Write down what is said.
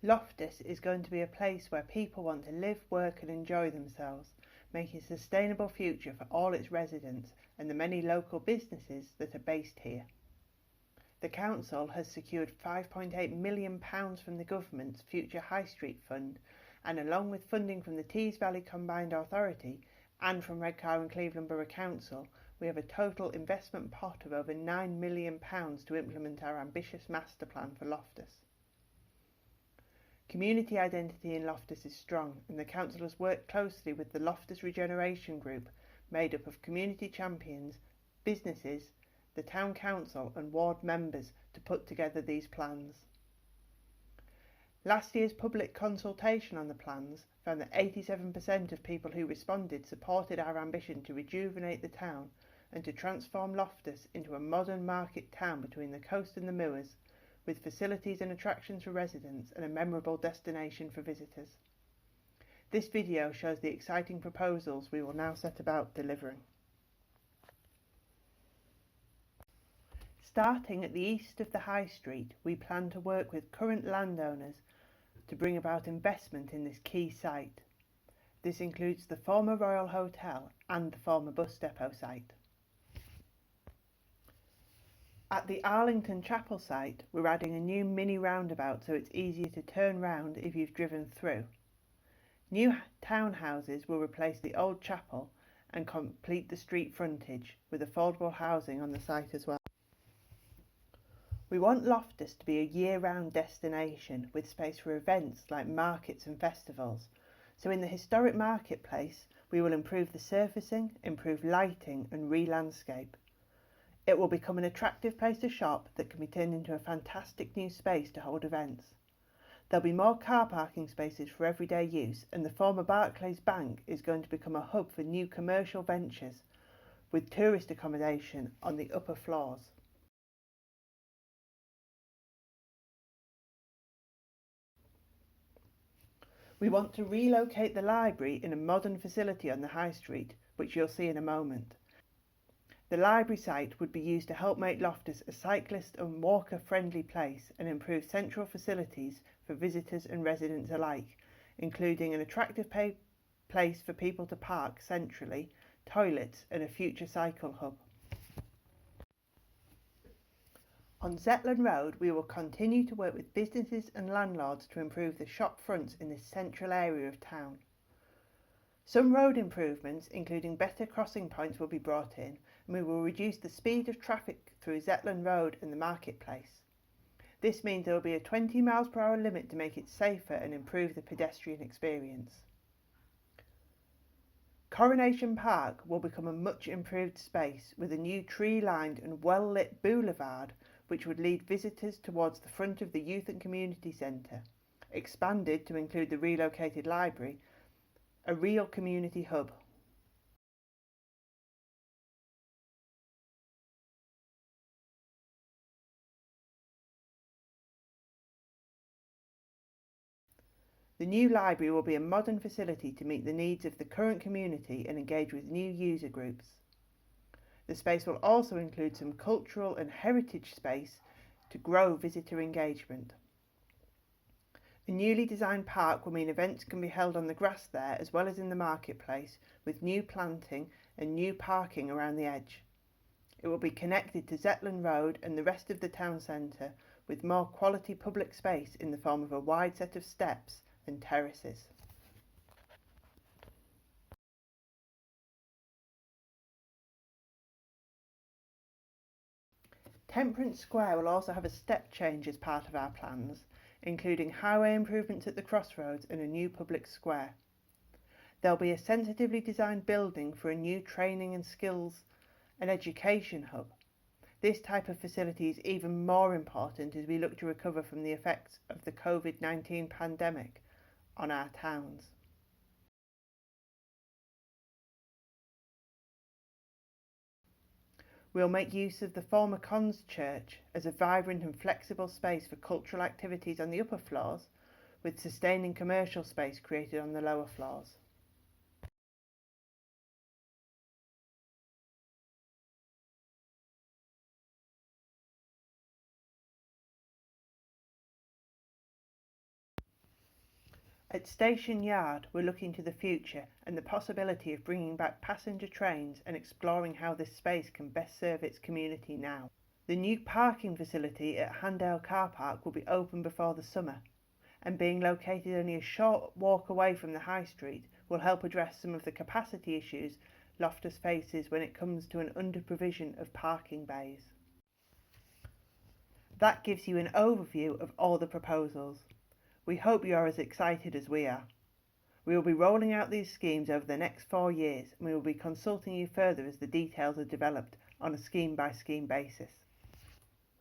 Loftus is going to be a place where people want to live, work and enjoy themselves, making a sustainable future for all its residents and the many local businesses that are based here. The council has secured £5.8 million from the government's Future High Street Fund, and along with funding from the Tees Valley Combined Authority and from Redcar and Cleveland Borough Council, we have a total investment pot of over £9 million to implement our ambitious master plan for Loftus. Community identity in Loftus is strong, and the council has worked closely with the Loftus Regeneration Group, made up of community champions, businesses, the town council and ward members to put together these plans. Last year's public consultation on the plans found that 87% of people who responded supported our ambition to rejuvenate the town and to transform Loftus into a modern market town between the coast and the moors, with facilities and attractions for residents and a memorable destination for visitors. This video shows the exciting proposals we will now set about delivering. Starting at the east of the High Street, we plan to work with current landowners to bring about investment in this key site. This includes the former Royal Hotel and the former bus depot site. At the Arlington Chapel site, we're adding a new mini roundabout so it's easier to turn round if you've driven through. New townhouses will replace the old chapel and complete the street frontage, with affordable housing on the site as well. We want Loftus to be a year-round destination with space for events like markets and festivals. So in the historic marketplace, we will improve the surfacing, improve lighting and re-landscape. It will become an attractive place to shop that can be turned into a fantastic new space to hold events. There'll be more car parking spaces for everyday use, and the former Barclays Bank is going to become a hub for new commercial ventures with tourist accommodation on the upper floors. We want to relocate the library in a modern facility on the High Street, which you'll see in a moment. The library site would be used to help make Loftus a cyclist and walker friendly place and improve central facilities for visitors and residents alike, including an attractive place for people to park centrally, toilets and a future cycle hub. On Zetland Road, we will continue to work with businesses and landlords to improve the shop fronts in this central area of town. Some road improvements, including better crossing points, will be brought in, and we will reduce the speed of traffic through Zetland Road and the marketplace. This means there will be a 20 mph limit to make it safer and improve the pedestrian experience. Coronation Park will become a much improved space with a new tree-lined and well-lit boulevard which would lead visitors towards the front of the Youth and Community Centre, expanded to include the relocated library, a real community hub. The new library will be a modern facility to meet the needs of the current community and engage with new user groups. The space will also include some cultural and heritage space to grow visitor engagement. A newly designed park will mean events can be held on the grass there as well as in the marketplace, with new planting and new parking around the edge. It will be connected to Zetland Road and the rest of the town centre, with more quality public space in the form of a wide set of steps and terraces. Temperance Square will also have a step change as part of our plans, including highway improvements at the crossroads and a new public square. There'll be a sensitively designed building for a new training and skills and education hub. This type of facility is even more important as we look to recover from the effects of the COVID-19 pandemic on our towns. We'll make use of the former Cons Church as a vibrant and flexible space for cultural activities on the upper floors, with sustaining commercial space created on the lower floors. At Station Yard, we're looking to the future and the possibility of bringing back passenger trains and exploring how this space can best serve its community now. The new parking facility at Handale Car Park will be open before the summer, and being located only a short walk away from the High Street will help address some of the capacity issues Loftus faces when it comes to an under-provision of parking bays. That gives you an overview of all the proposals. We hope you are as excited as we are. We will be rolling out these schemes over the next 4 years, and we will be consulting you further as the details are developed on a scheme by scheme basis.